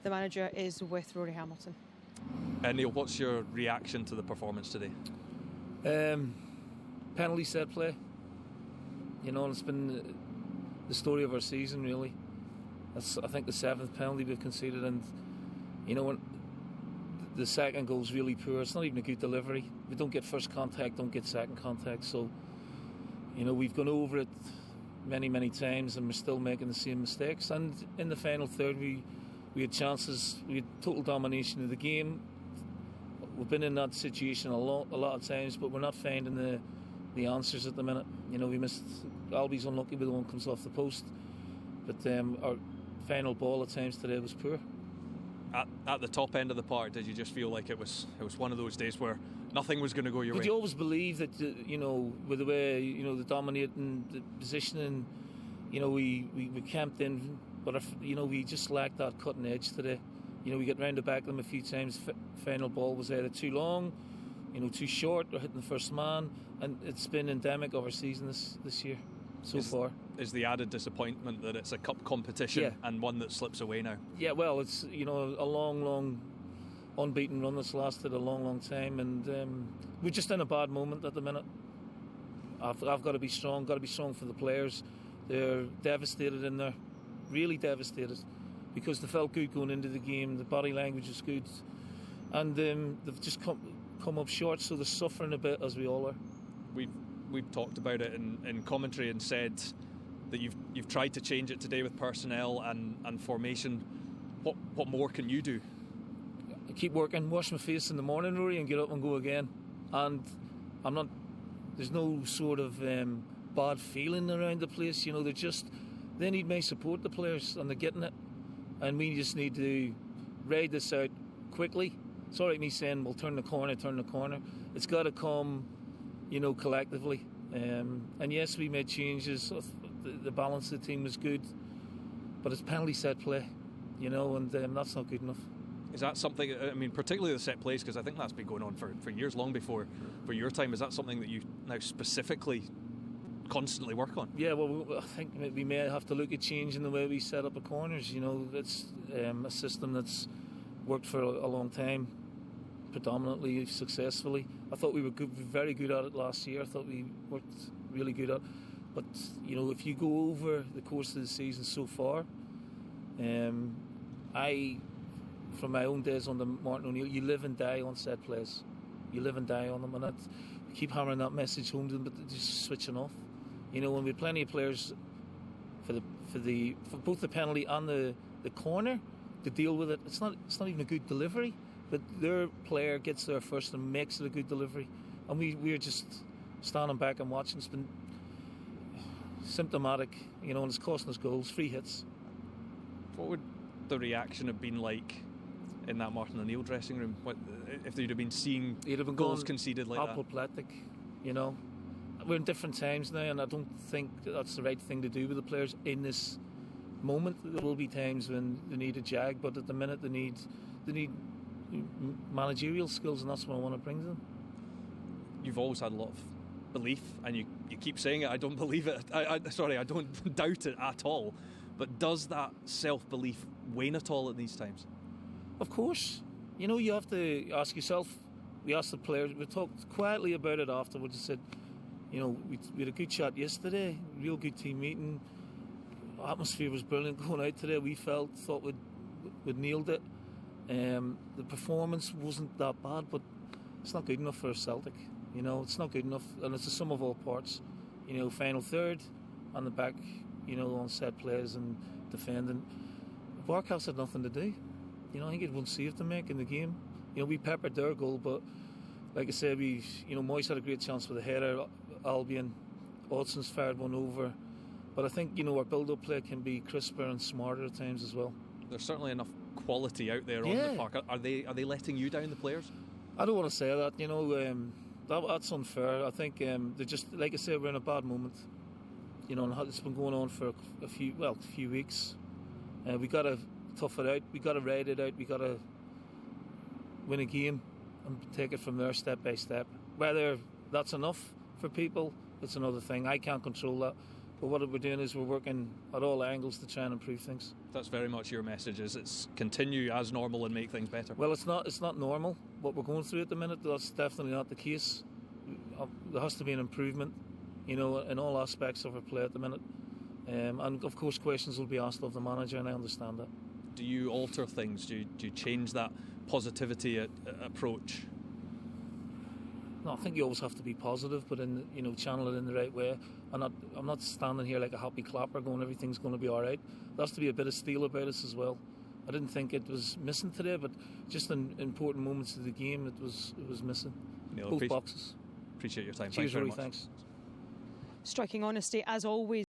the manager is with Rory Hamilton. Neil, what's your reaction to the performance today? Penalty set play. It's been the story of our season, really. That's, I think, the 7th penalty we've conceded, and when the second goal's really poor, it's not even a good delivery. We don't get first contact, don't get second contact, so we've gone over it many times and we're still making the same mistakes. And in the final third we had chances, we had total domination of the game. We've been in that situation a lot of times, but we're not finding the answers at the minute. We missed, Albie's unlucky with the one comes off the post, but our final ball at times today was poor. At the top end of the park, did you just feel like it was one of those days where nothing was going to go your way? You always believe that with the way the dominating the positioning, we camped in, but we just lacked that cutting edge today. We get round the back of them a few times. Final ball was either too long, too short, or hitting the first man, and it's been endemic of our season this year so far. Is the added disappointment that it's a cup competition and one that slips away now? Yeah, well, it's a long unbeaten run that's lasted a long time, and we're just in a bad moment at the minute. I've got to be strong. Got to be strong for the players. They're devastated in there, really devastated, because they felt good going into the game. The body language is good, and they've just come up short. So they're suffering a bit, as we all are. We've talked about it in commentary and said that you've tried to change it today with personnel and formation. What more can you do? I keep working, wash my face in the morning, Rory, and get up and go again. And there's no sort of bad feeling around the place. They need my support, the players, and they're getting it. And we just need to ride this out quickly. It's all right me saying we'll turn the corner. It's got to come collectively. And yes, we made changes. The balance of the team was good, but it's penalty set play, and that's not good enough. Is that something, particularly the set plays, because I think that's been going on for years, long before for your time, is that something that you now specifically constantly work on? Yeah, well, I think we may have to look at changing the way we set up the corners. It's a system that's worked for a long time, predominantly successfully. I thought we were very good at it last year. I thought we worked really good at it. But if you go over the course of the season so far, from my own days under Martin O'Neill, you live and die on set plays. You live and die on them, and I keep hammering that message home to them, but they're just switching off. When we have plenty of players for both the penalty and the corner to deal with it, it's not even a good delivery. But their player gets there first and makes it a good delivery, and we're just standing back and watching. It's been symptomatic, and it's costing us goals, free hits. What would the reaction have been like in that Martin O'Neill dressing room? If they'd have been seeing goals conceded like that? Apoplectic, We're in different times now, and I don't think that's the right thing to do with the players in this moment. There will be times when they need a jag, but at the minute they need managerial skills, and that's what I want to bring to them. You've always had a lot of belief, and you keep saying it. I don't believe it. I don't doubt it at all. But does that self-belief wane at all at these times? Of course. You have to ask yourself. We asked the players. We talked quietly about it afterwards. I said, we had a good chat yesterday. Real good team meeting. The atmosphere was brilliant going out today. We thought we'd nailed it. The performance wasn't that bad, but it's not good enough for Celtic. It's not good enough, and it's the sum of all parts. Final third, on the back, on set plays and defending. Barkhouse had nothing to do. I think he had one save to make in the game. We peppered their goal, but like I said, Moyes had a great chance with a header. Albion, Odson's fired one over. But I think, our build-up play can be crisper and smarter at times as well. There's certainly enough quality out there on the park. Are they letting you down, the players? I don't want to say that. That's unfair. I think they're just, like I said, we're in a bad moment. And it's been going on for a few weeks. We got to tough it out. We got to ride it out. We got to win a game and take it from there, step by step. Whether that's enough for people, it's another thing. I can't control that. But what we're doing is we're working at all angles to try and improve things. That's very much your message, is it's continue as normal and make things better. Well, it's not normal what we're going through at the minute. That's definitely not the case. There has to be an improvement, in all aspects of our play at the minute. And of course questions will be asked of the manager, and I understand that. Do you alter things? Do you change that positivity approach? No, I think you always have to be positive, but channel it in the right way. I'm not standing here like a happy clapper going everything's going to be all right. There has to be a bit of steel about us as well. I didn't think it was missing today, but just in important moments of the game, it was missing. Neil, both boxes. Appreciate your time. Cheers, Thanks very Rory. much. Thanks. Striking honesty as always.